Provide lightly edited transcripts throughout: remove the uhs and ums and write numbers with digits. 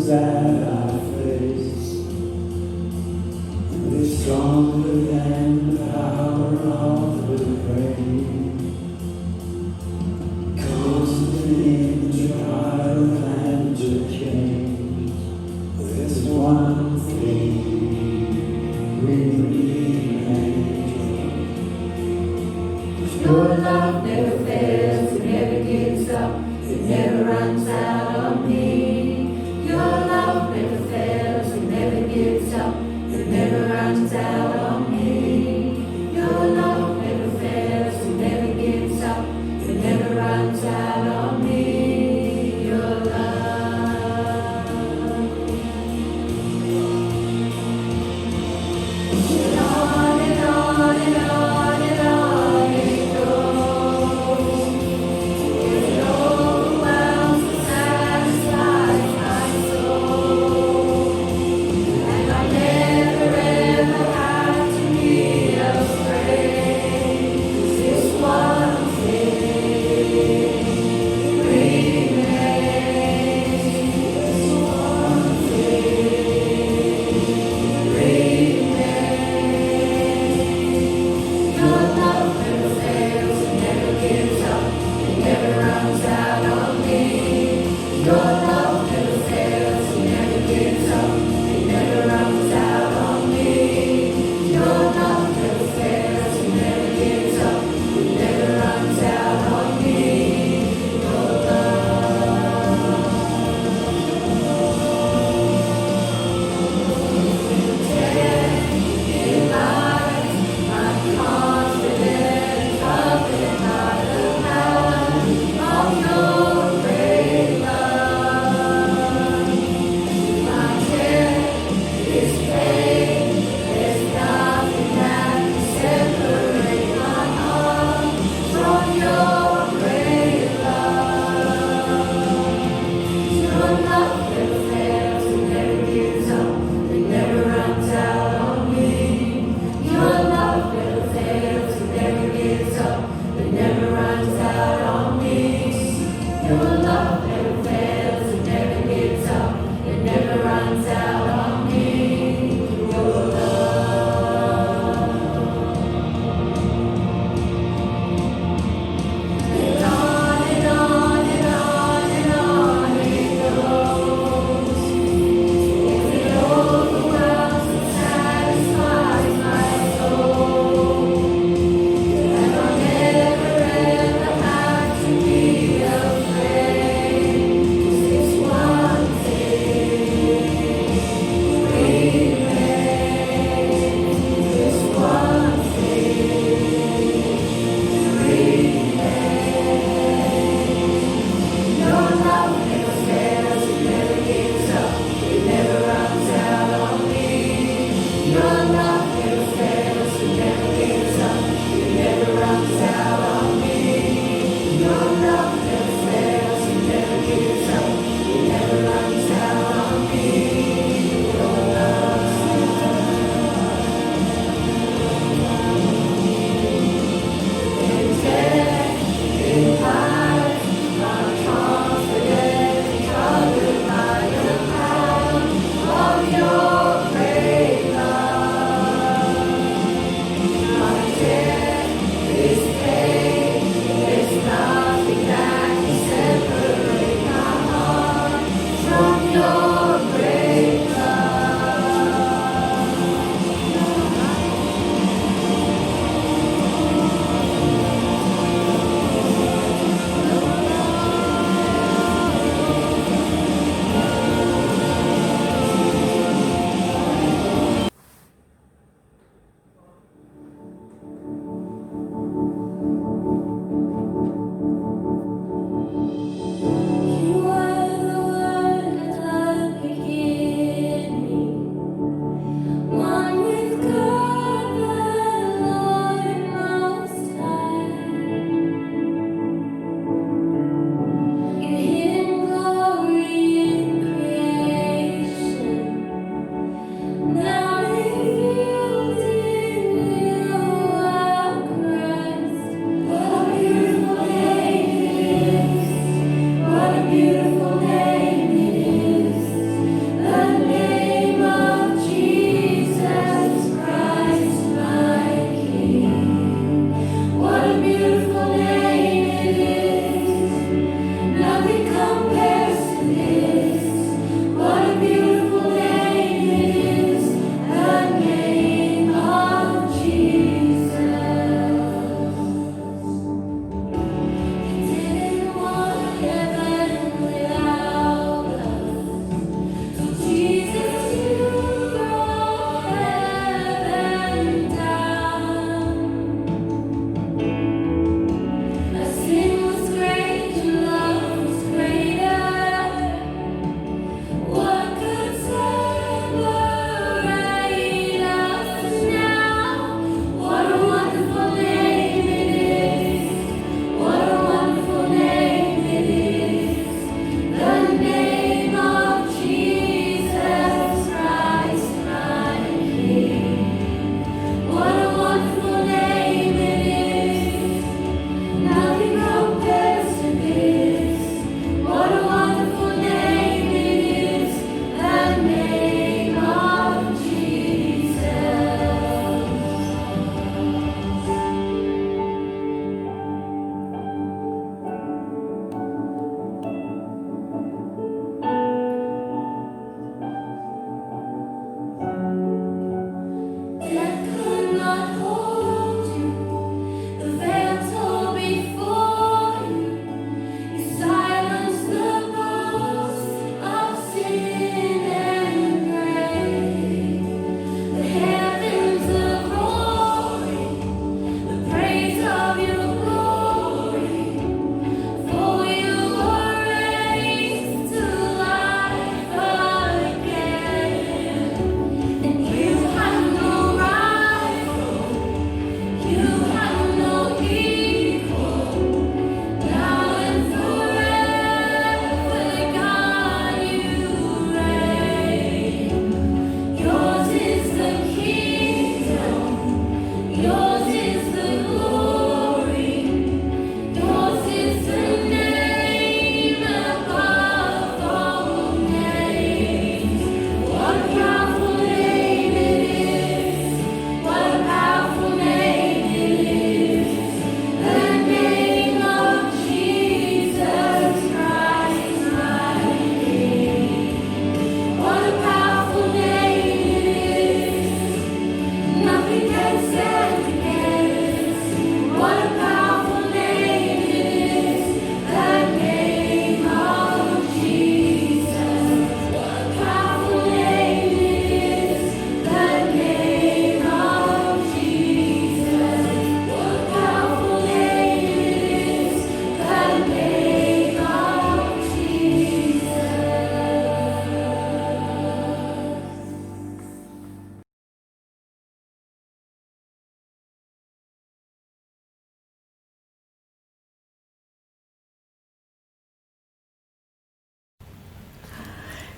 that I face, and it's stronger than the power of the grave. Constant in the trial and the change, there's one thing we remain. Your love never fails, it never gives up, it never runs out on me. Your love never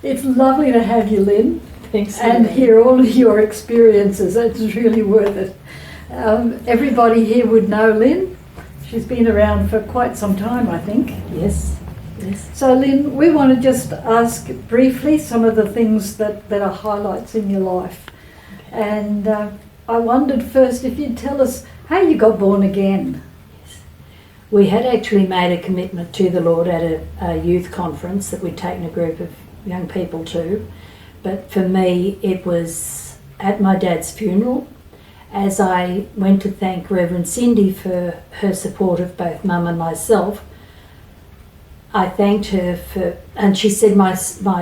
It's lovely to have you, Lynn, Thanks. and hear all of your experiences. It's really worth it. Everybody here would know Lynn. She's been around for quite some time, I think. Yes. Yes. So, Lynn, we want to just ask briefly some of the things that are highlights in your life. And I wondered first if you'd tell us how you got born again. We had actually made a commitment to the Lord at a youth conference that we'd taken a group of young people to. But for me, it was at my dad's funeral, as I went to thank Reverend Cindy for her support of both Mum and myself. I thanked her for, and she said my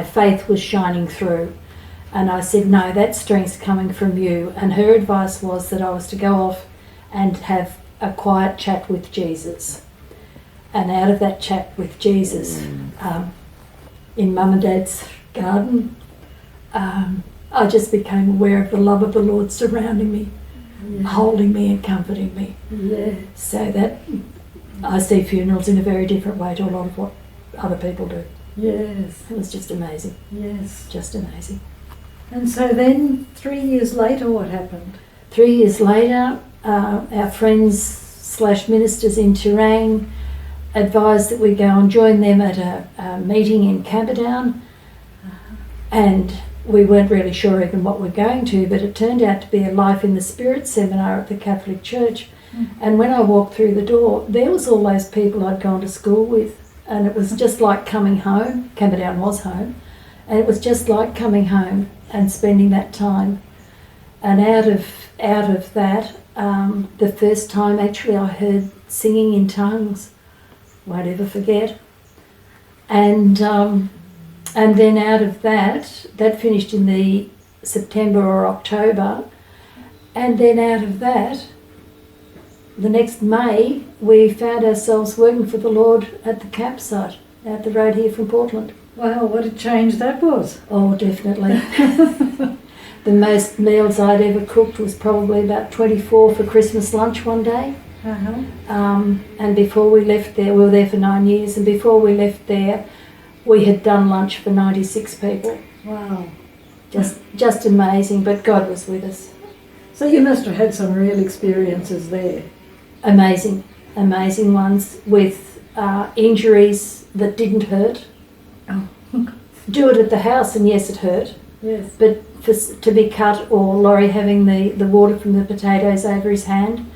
faith was shining through. And I said, no, that strength's coming from you. And her advice was that I was to go off and have a quiet chat with Jesus. And out of that chat with Jesus, in Mum and Dad's garden, I just became aware of the love of the Lord surrounding me, holding me and comforting me. Yeah. So that I see funerals in a very different way to a lot of what other people do. Yes. It was just amazing. Yes. Just amazing. And so then 3 years later, what happened? 3 years later, our friends/ministers in Terang advised that we go and join them at a meeting in Camperdown. And we weren't really sure even what we're going to, but it turned out to be a Life in the Spirit seminar at the Catholic Church. And when I walked through the door, there was all those people I'd gone to school with, and it was just like coming home. Camperdown was home, and it was just like coming home and spending that time. And out of that, the first time actually I heard singing in tongues, won't ever forget. And then out of that finished in the September or October, and then out of that, the next May, we found ourselves working for the Lord at the campsite out the road here from Portland. Wow, what a change that was. Oh, definitely. The most meals I'd ever cooked was probably about 24 for Christmas lunch one day. And before we left there, we were there for 9 years, and before we left there, we had done lunch for 96 people. Wow. Just amazing, but God was with us. So you must have had some real experiences there. Amazing ones with injuries that didn't hurt. Oh. Do it at the house, and yes, it hurt. Yes. But to be cut, or Laurie having the water from the potatoes over his hand,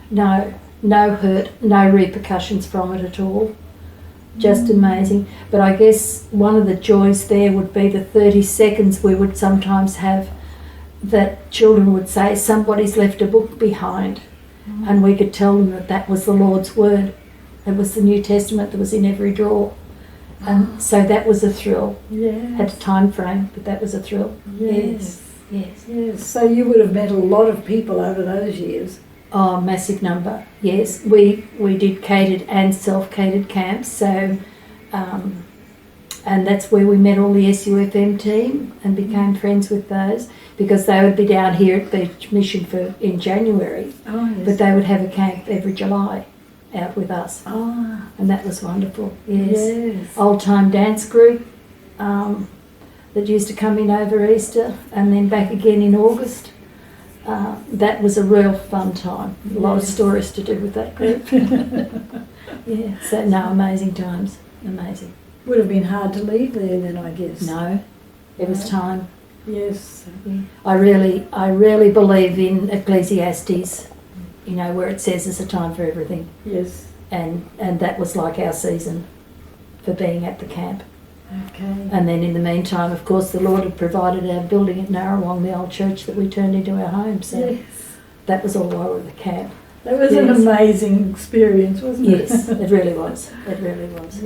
no hurt, no repercussions from it at all. Just amazing. But I guess one of the joys there would be the 30 seconds we would sometimes have that children would say, somebody's left a book behind. And we could tell them that was the Lord's Word. It was the New Testament that was in every drawer. And so that was a thrill. Yes. Had a time frame, but that was a thrill. Yes. Yes. Yes. So you would have met a lot of people over those years. Oh, massive number, yes. We did catered and self-catered camps, so and that's where we met all the SUFM team and became friends with those, because they would be down here at Beach Mission in January, but they would have a camp every July out with us, and that was wonderful. Yes. Old time dance group that used to come in over Easter and then back again in August. That was a real fun time. A lot of stories to do with that group. So amazing times. Amazing. Would have been hard to leave there then, I guess. No, it was time. Yes. I really believe in Ecclesiastes, where it says there's a time for everything. Yes. And that was like our season for being at the camp. Okay. And then in the meantime, of course, the Lord had provided our building at Narrawong, the old church that we turned into our home. So that was all while we were at the camp. That was an amazing experience, wasn't it? Yes, it really was. It really was.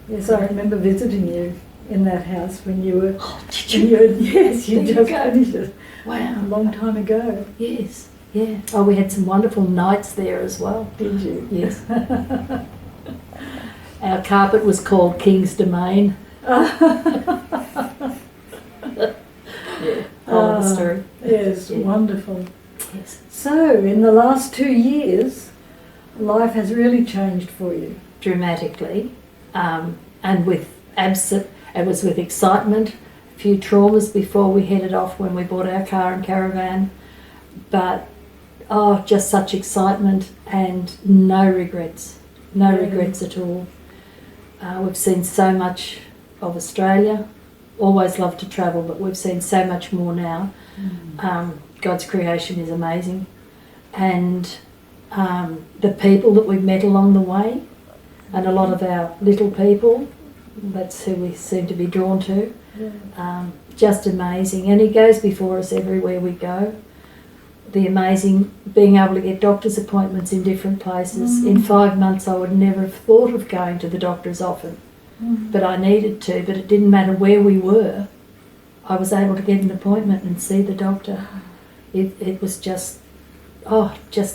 Yes, I remember visiting you in that house when you were... Oh, did you? Yes, you just finished it. Wow. A long time ago. Yes, yeah. Oh, we had some wonderful nights there as well. Did you? Yes. Our carpet was called King's Domain. The story. Yes, wonderful. Yes. So, in the last 2 years, life has really changed for you. Dramatically, and with It was with excitement, a few traumas before we headed off when we bought our car and caravan, but just such excitement and no regrets at all. We've seen so much of Australia, always loved to travel, but we've seen so much more now. God's creation is amazing, and the people that we've met along the way, and a lot of our little people, that's who we seem to be drawn to. Just amazing, and He goes before us everywhere we go. The amazing being able to get doctor's appointments in different places. In 5 months I would never have thought of going to the doctor's often, but I needed to, but it didn't matter where we were. I was able to get an appointment and see the doctor. It was just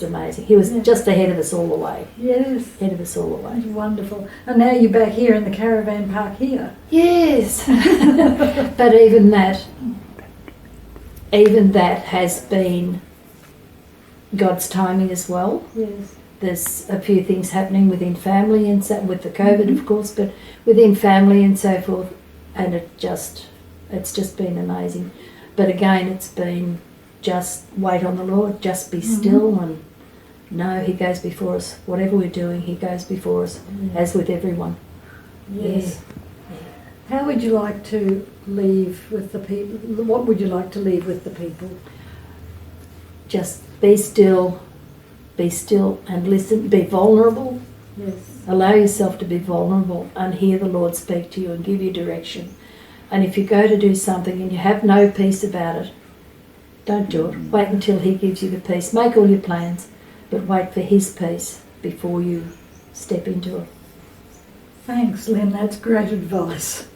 amazing. He was just ahead of us all the way. Yes. Ahead of us all the way. That's wonderful. And now you're back here in the caravan park here. Yes. But even that has been God's timing as well. Yes. There's a few things happening within family and so, with the COVID of course, but within family and so forth, and it's just been amazing. But again, it's been just wait on the Lord, just be still, and know He goes before us. Whatever we're doing, He goes before us, as with everyone. Yes. Yeah. How would you like to leave with the people? What would you like to leave with the people? Just be still and listen, be vulnerable. Yes. Allow yourself to be vulnerable and hear the Lord speak to you and give you direction. And if you go to do something and you have no peace about it, don't do it. Wait until He gives you the peace. Make all your plans, but wait for His peace before you step into it. Thanks, Lynn. That's great advice.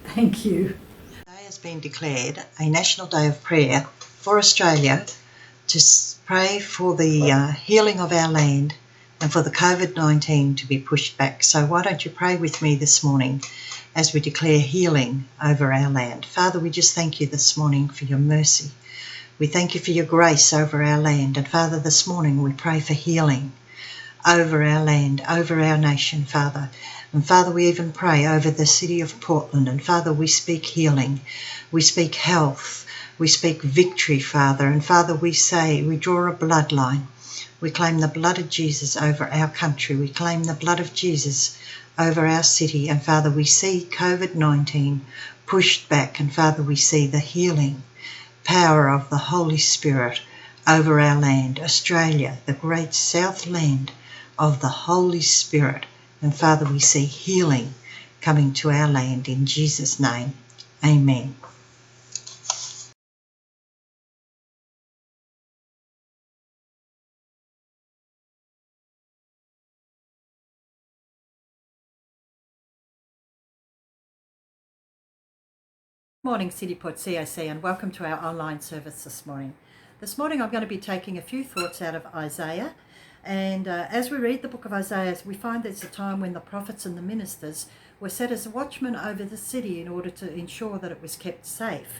Thank you. Today has been declared a National Day of Prayer for Australia to pray for the healing of our land and for the COVID-19 to be pushed back. So why don't you pray with me this morning as we declare healing over our land. Father, we just thank you this morning for your mercy. We thank you for your grace over our land. And Father, this morning we pray for healing over our land, over our nation, Father. And Father, we even pray over the city of Portland. And Father, we speak healing. We speak health. We speak victory, Father. And Father, we say, we draw a bloodline. We claim the blood of Jesus over our country. We claim the blood of Jesus over our city. And Father, we see COVID-19 pushed back. And Father, we see the healing power of the Holy Spirit over our land, Australia, the great south land of the Holy Spirit. And Father, we see healing coming to our land in Jesus' name. Amen. Morning, CityPort CAC, and welcome to our online service this morning. This morning I'm going to be taking a few thoughts out of Isaiah, and as we read the book of Isaiah, we find there's a time when the prophets and the ministers were set as watchmen over the city in order to ensure that it was kept safe.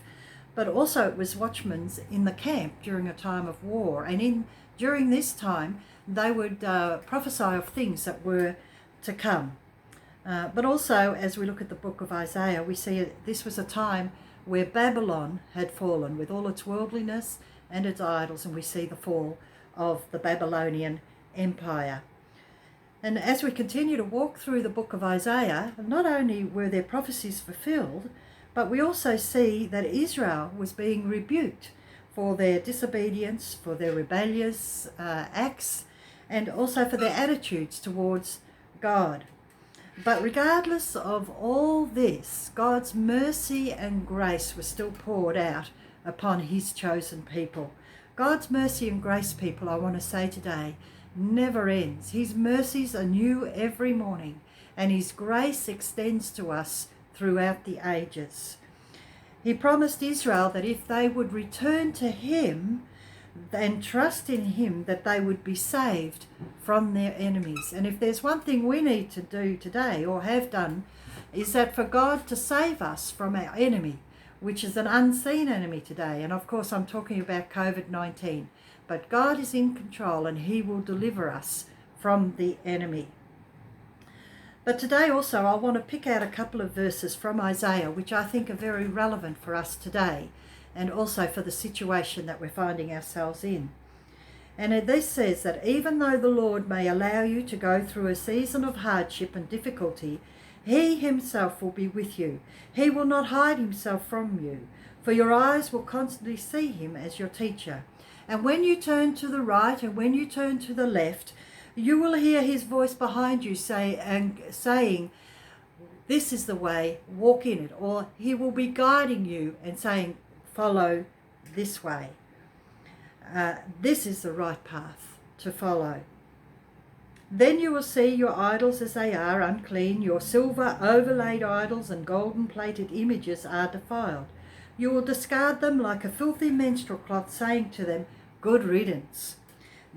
But also it was watchmen in the camp during a time of war, and during this time they would prophesy of things that were to come. But also, as we look at the book of Isaiah, we see this was a time where Babylon had fallen with all its worldliness and its idols, and we see the fall of the Babylonian Empire. And as we continue to walk through the book of Isaiah, not only were their prophecies fulfilled, but we also see that Israel was being rebuked for their disobedience, for their rebellious acts, and also for their attitudes towards God. But regardless of all this, God's mercy and grace was still poured out upon His chosen people. God's mercy and grace, people, I want to say today, never ends. His mercies are new every morning, and His grace extends to us throughout the ages. He promised Israel that if they would return to Him and trust in Him, that they would be saved from their enemies. And if there's one thing we need to do today, or have done, is that for God to save us from our enemy, which is an unseen enemy today. And of course I'm talking about COVID-19. But God is in control, and He will deliver us from the enemy. But today also I want to pick out a couple of verses from Isaiah which I think are very relevant for us today and also for the situation that we're finding ourselves in. And this says that even though the Lord may allow you to go through a season of hardship and difficulty, he himself will be with you. He will not hide himself from you, for your eyes will constantly see him as your teacher. And when you turn to the right and when you turn to the left, you will hear his voice behind you saying, this is the way, walk in it. Or he will be guiding you and saying, follow this way. This is the right path to follow. Then you will see your idols as they are, unclean. Your silver overlaid idols and golden plated images are defiled. You will discard them like a filthy menstrual cloth, saying to them, good riddance.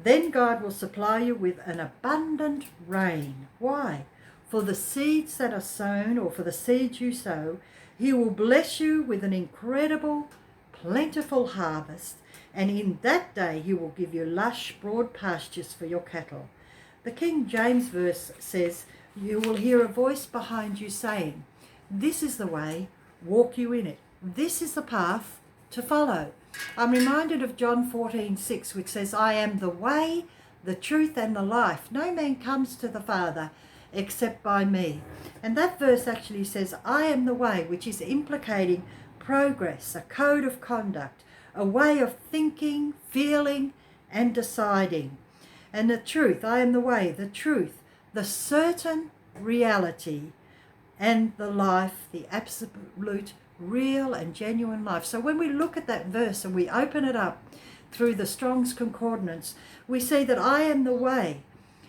Then God will supply you with an abundant rain. Why? For the seeds that are sown, or for the seeds you sow, he will bless you with an incredible, plentiful harvest, and in that day he will give you lush, broad pastures for your cattle. The King James verse says, you will hear a voice behind you saying, this is the way, walk you in it. This is the path to follow. I'm reminded of John 14:6, which says, I am the way, the truth and the life. No man comes to the Father except by me. And that verse actually says, I am the way, which is implicating progress, a code of conduct, a way of thinking, feeling and deciding. And the truth, I am the way, the truth, the certain reality and the life, the absolute real and genuine life. So when we look at that verse and we open it up through the Strong's Concordance, we see that I am the way.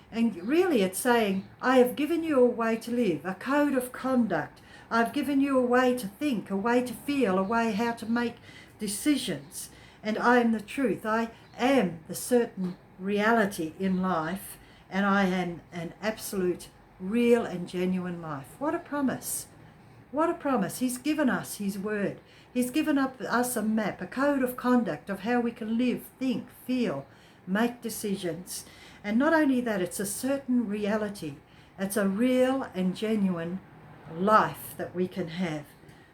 And really it's saying, I have given you a way to live, a code of conduct. I've given you a way to think, a way to feel, a way how to make decisions. And I am the truth. I am the certain reality in life, and I am an absolute real and genuine life. What a promise. What a promise. He's given us his word. He's given us a map, a code of conduct of how we can live, think, feel, make decisions. And not only that, it's a certain reality. It's a real and genuine life that we can have.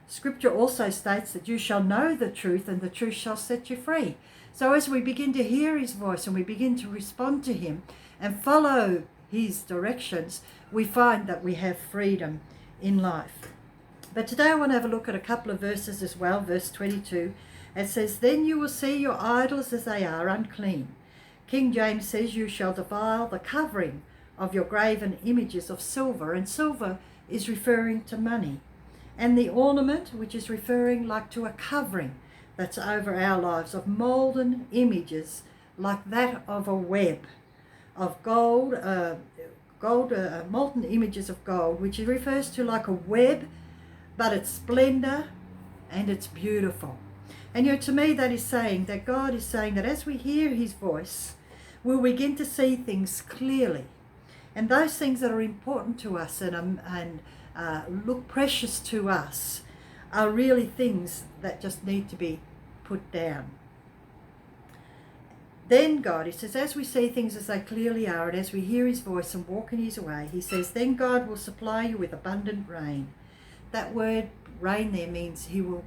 Scripture also states that you shall know the truth and the truth shall set you free. So as we begin to hear his voice and we begin to respond to him and follow his directions, we find that we have freedom in life. But today I want to have a look at a couple of verses as well. Verse 22, it says, then you will see your idols as they are, unclean. King James says, you shall defile the covering of your graven images of silver. And silver is referring to money. And the ornament, which is referring like to a covering that's over our lives, of molten images like that of a web of gold, molten images of gold, which refers to like a web, but it's splendor and it's beautiful. And to me that is saying that God is saying that as we hear his voice, we'll begin to see things clearly. And those things that are important to us and look precious to us are really things that just need to be put down. Then God, he says, as we see things as they clearly are and as we hear his voice and walk in his way, he says, then God will supply you with abundant rain. That word rain there means he will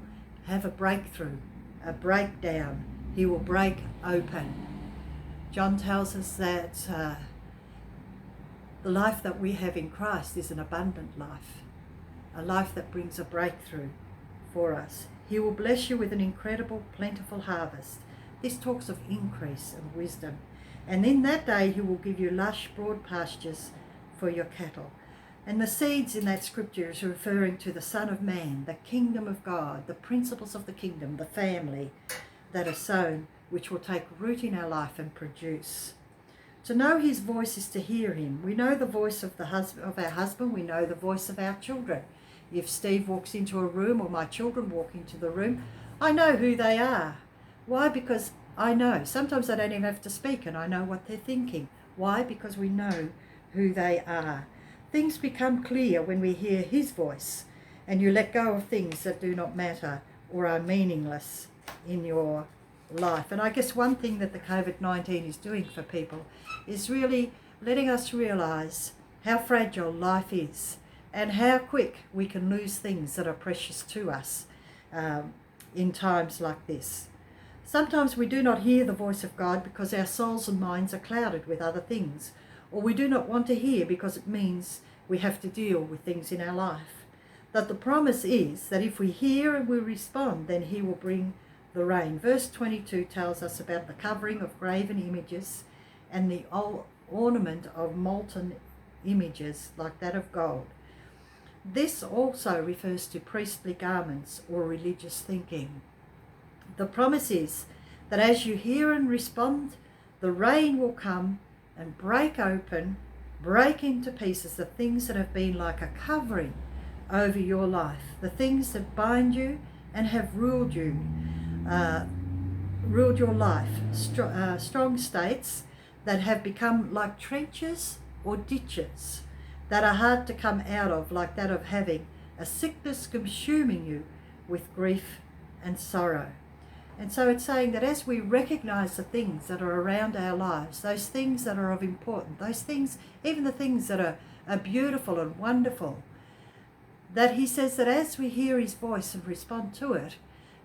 have a breakthrough, a breakdown. He will break open. John tells us that the life that we have in Christ is an abundant life, a life that brings a breakthrough for us. He will bless you with an incredible, plentiful harvest. This talks of increase and wisdom. And in that day he will give you lush, broad pastures for your cattle. And the seeds in that scripture is referring to the Son of Man, the kingdom of God, the principles of the kingdom, the family that are sown, which will take root in our life and produce. To know his voice is to hear him. We know the voice of our husband. We know the voice of our children. If Steve walks into a room or my children walk into the room, I know who they are. Why? Because I know. Sometimes I don't even have to speak and I know what they're thinking. Why? Because we know who they are. Things become clear when we hear his voice and you let go of things that do not matter or are meaningless in your life. And I guess one thing that the COVID-19 is doing for people is really letting us realise how fragile life is, and how quick we can lose things that are precious to us in times like this. Sometimes we do not hear the voice of God because our souls and minds are clouded with other things, or we do not want to hear because it means we have to deal with things in our life. But the promise is that if we hear and we respond, then he will bring the rain. Verse 22 tells us about the covering of graven images and the ornament of molten images like that of gold. This also refers to priestly garments or religious thinking. The promise is that as you hear and respond, the rain will come and break into pieces the things that have been like a covering over your life, the things that bind you and have ruled your life, strong states that have become like trenches or ditches that are hard to come out of, like that of having a sickness consuming you with grief and sorrow. And so it's saying that as we recognize the things that are around our lives, those things that are of importance, those things, even the things that are beautiful and wonderful, that he says that as we hear his voice and respond to it,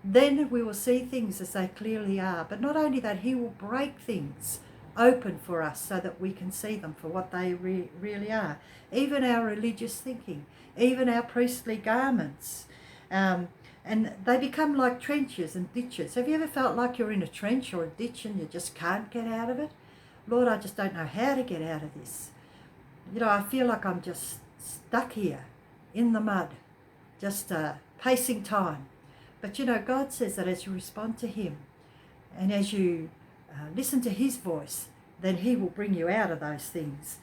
then we will see things as they clearly are. But not only that, he will break things open for us so that we can see them for what they really are. Even our religious thinking, even our priestly garments. And they become like trenches and ditches. Have you ever felt like you're in a trench or a ditch and you just can't get out of it? Lord, I just don't know how to get out of this. You know, I feel like I'm just stuck here in the mud, just pacing time. But you know, God says that as you respond to him and as you listen to his voice, then he will bring you out of those things.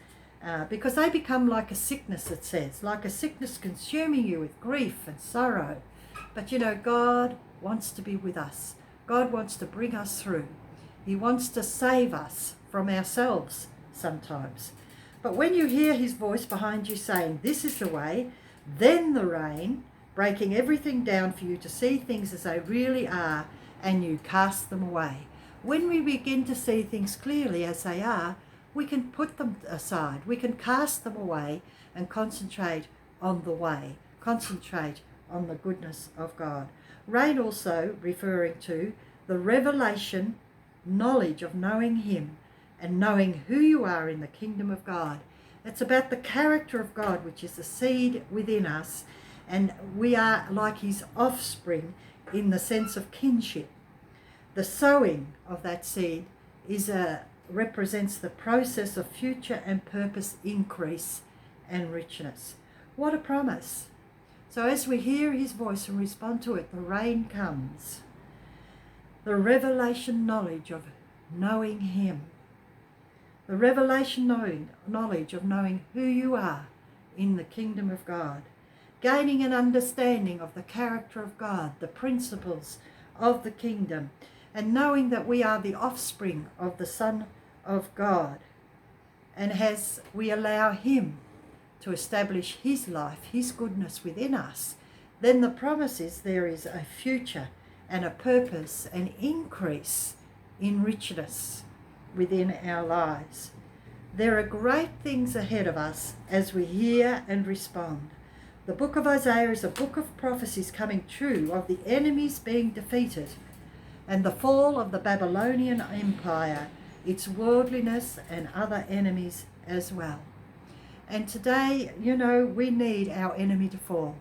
Because they become like a sickness, it says, like a sickness consuming you with grief and sorrow. But you know, God wants to be with us. God wants to bring us through. He wants to save us from ourselves sometimes. But when you hear his voice behind you saying, this is the way, then the rain, breaking everything down for you to see things as they really are, and you cast them away. When we begin to see things clearly as they are, we can put them aside. We can cast them away and concentrate on the way. Concentrate on the goodness of God. Rain also referring to the revelation, knowledge of knowing him and knowing who you are in the kingdom of God. It's about the character of God, which is the seed within us, and we are like his offspring in the sense of kinship. The sowing of that seed represents the process of future and purpose increase and richness. What a promise. So as we hear his voice and respond to it, the rain comes. The revelation knowledge of knowing him. The revelation knowledge of knowing who you are in the kingdom of God. Gaining an understanding of the character of God, the principles of the kingdom, and knowing that we are the offspring of the Son of God. And as we allow him to establish his life, his goodness within us, then the promise is there is a future and a purpose, an increase in richness within our lives. There are great things ahead of us as we hear and respond. The book of Isaiah is a book of prophecies coming true of the enemies being defeated and the fall of the Babylonian Empire, its worldliness and other enemies as well. And today, you know, we need our enemy to fall.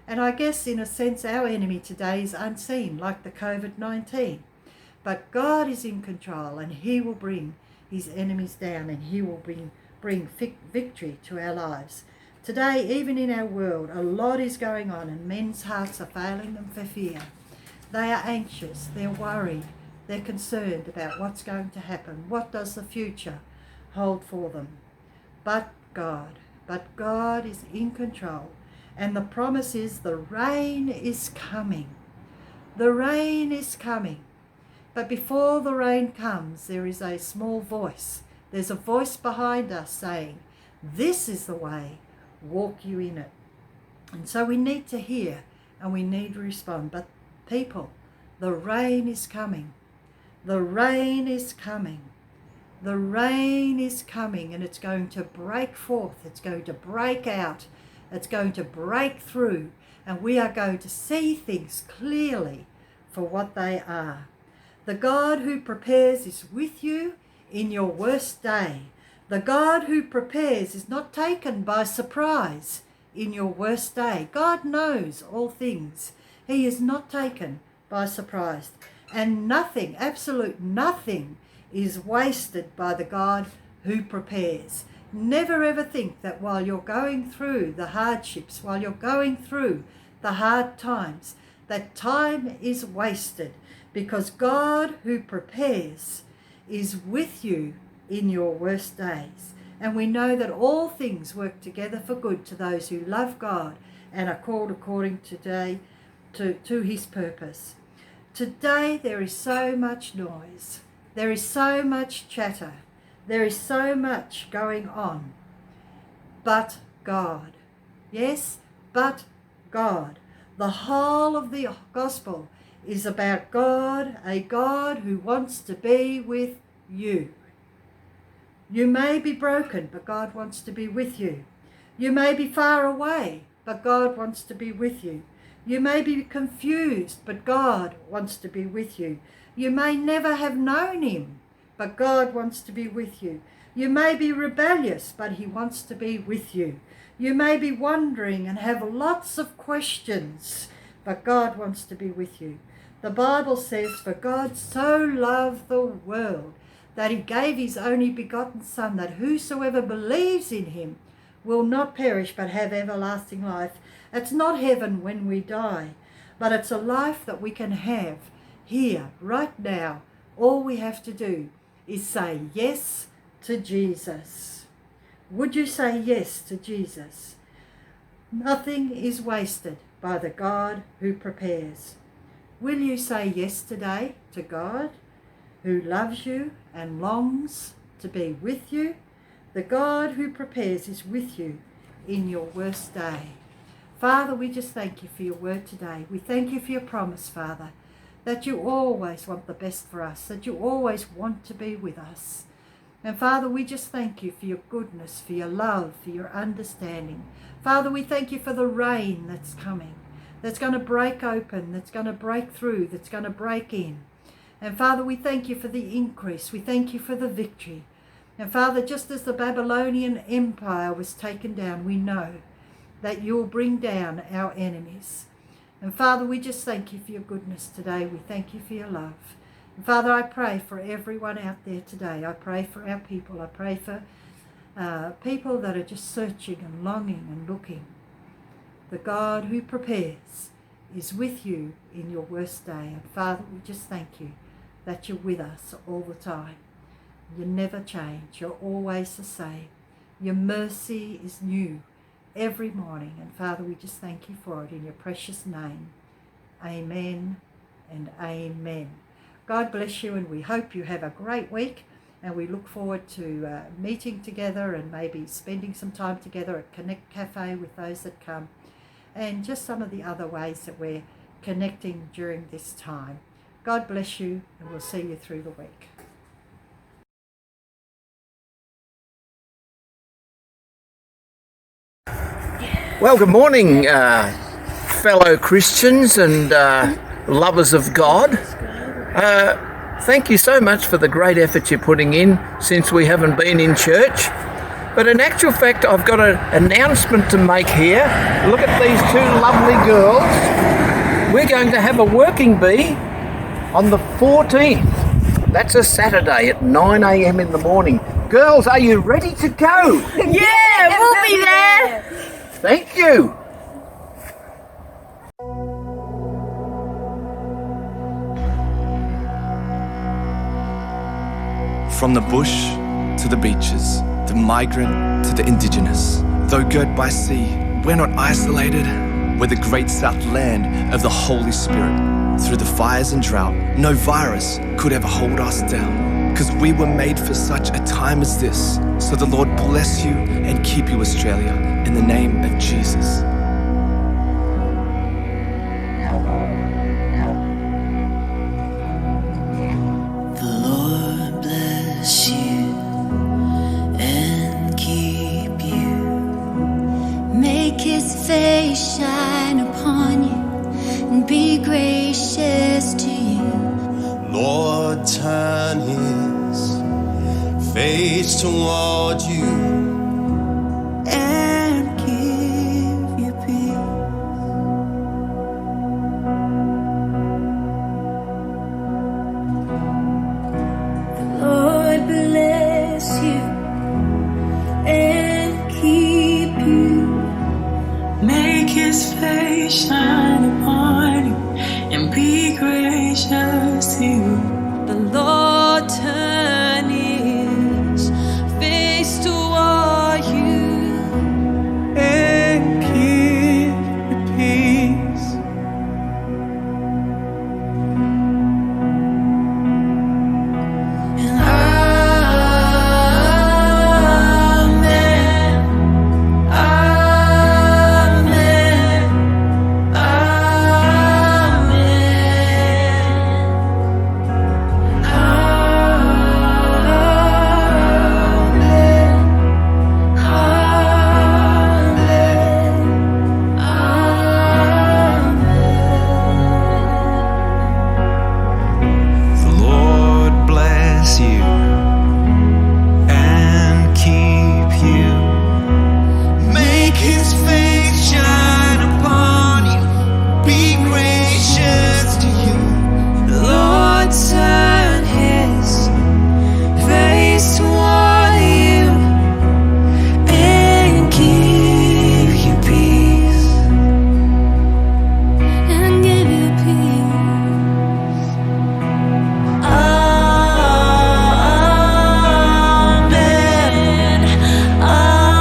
And I guess in a sense our enemy today is unseen, like the COVID-19. But God is in control and he will bring his enemies down and he will bring victory to our lives. Today, even in our world, a lot is going on and men's hearts are failing them for fear. They are anxious, they're worried, they're concerned about what's going to happen. What does the future hold for them? But God is in control. And the promise is the rain is coming. The rain is coming. But before the rain comes, there is a small voice. There's a voice behind us saying, this is the way, walk you in it. And so we need to hear and we need to respond. But people, the rain is coming. The rain is coming. The rain is coming, and it's going to break forth. It's going to break out. It's going to break through, and we are going to see things clearly for what they are. The God who prepares is with you in your worst day. The God who prepares is not taken by surprise in your worst day. God knows all things. He is not taken by surprise. And nothing, absolute nothing, is wasted by the God who prepares. Never ever think that while you're going through the hardships, while you're going through the hard times, that time is wasted, because God who prepares is with you in your worst days. And we know that all things work together for good to those who love God and are called according to his purpose. Today there is so much noise. There is so much chatter. There is so much going on. But God. Yes, but God. The whole of the gospel is about God, a God who wants to be with you. You may be broken, but God wants to be with you. You may be far away, but God wants to be with you. You may be confused, but God wants to be with you. You may never have known him, but God wants to be with you. You may be rebellious, but he wants to be with you. You may be wondering and have lots of questions, but God wants to be with you. The Bible says, for God so loved the world that he gave his only begotten Son, that whosoever believes in him will not perish but have everlasting life. It's not heaven when we die, but it's a life that we can have here, right now. All we have to do is say yes to Jesus. Would you say yes to Jesus? Nothing is wasted by the God who prepares. Will you say yes today to God, who loves you and longs to be with you? The God who prepares is with you in your worst day. Father, we just thank you for your word today. We thank you for your promise, Father, that you always want the best for us, that you always want to be with us. And Father, we just thank you for your goodness, for your love, for your understanding. Father, we thank you for the rain that's coming, that's going to break open, that's going to break through, that's going to break in. And Father, we thank you for the increase. We thank you for the victory. And Father, just as the Babylonian Empire was taken down, we know that you'll bring down our enemies. And Father, we just thank you for your goodness today. We thank you for your love. And Father, I pray for everyone out there today. I pray for our people. I pray for people that are just searching and longing and looking. The God who prepares is with you in your worst day. And Father, we just thank you that you're with us all the time. You never change. You're always the same. Your mercy is new every morning. And Father, we just thank you for it in your precious name. Amen and amen. God bless you, and we hope you have a great week, and we look forward to meeting together and maybe spending some time together at Connect Cafe with those that come, and just some of the other ways that we're connecting during this time. God bless you, and we'll see you through the week. Well, good morning, fellow Christians and lovers of God. Thank you so much for the great effort you're putting in since we haven't been in church. But in actual fact, I've got an announcement to make here. Look at these two lovely girls. We're going to have a working bee on the 14th. That's a Saturday at 9 a.m. in the morning. Girls, are you ready to go? Yeah, we'll be there. Thank you. From the bush to the beaches, the migrant to the indigenous, though girt by sea, we're not isolated. We're the great south land of the Holy Spirit. Through the fires and drought, no virus could ever hold us down, 'cause we were made for such a time as this. So the Lord bless you and keep you, Australia, in the name of Jesus. The Lord bless you turn his face toward you and give you peace. Lord bless you and keep you. Make his face shine upon you and be gracious to you. The Lord turn his face toward you And keep you peace. and Amen. Amen. The Lord bless you and keep you. Make his face shine upon you, be gracious to you. The Lord turn his face toward you and give you peace. And give you peace. Amen. Amen.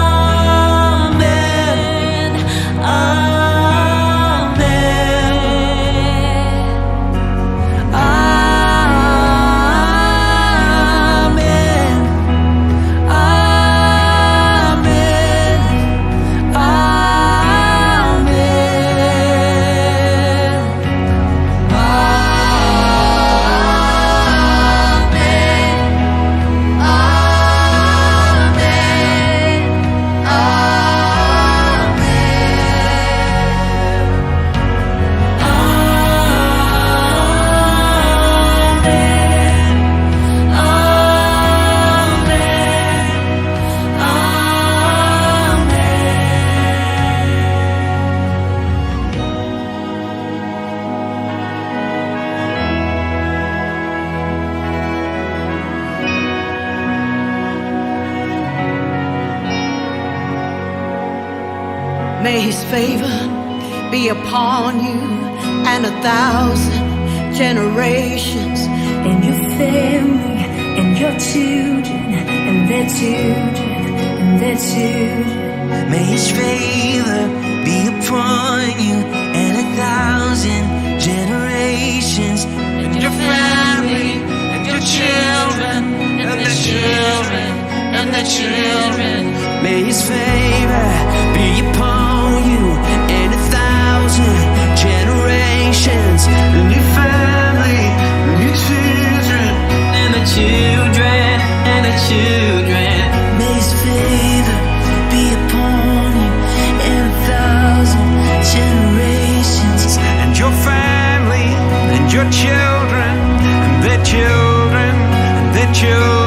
May his favor be upon you and 1,000 generations, And your family, and your children, and their children, and their children. May his favor be upon you and 1,000 generations, and your family, and your children, and their children, and their children. May his favor be upon you and 1,000 generations, and your family, and your children, and the children, and the children. May his favor be upon you and 1,000 generations, and your family, and your children, and their children, and their children.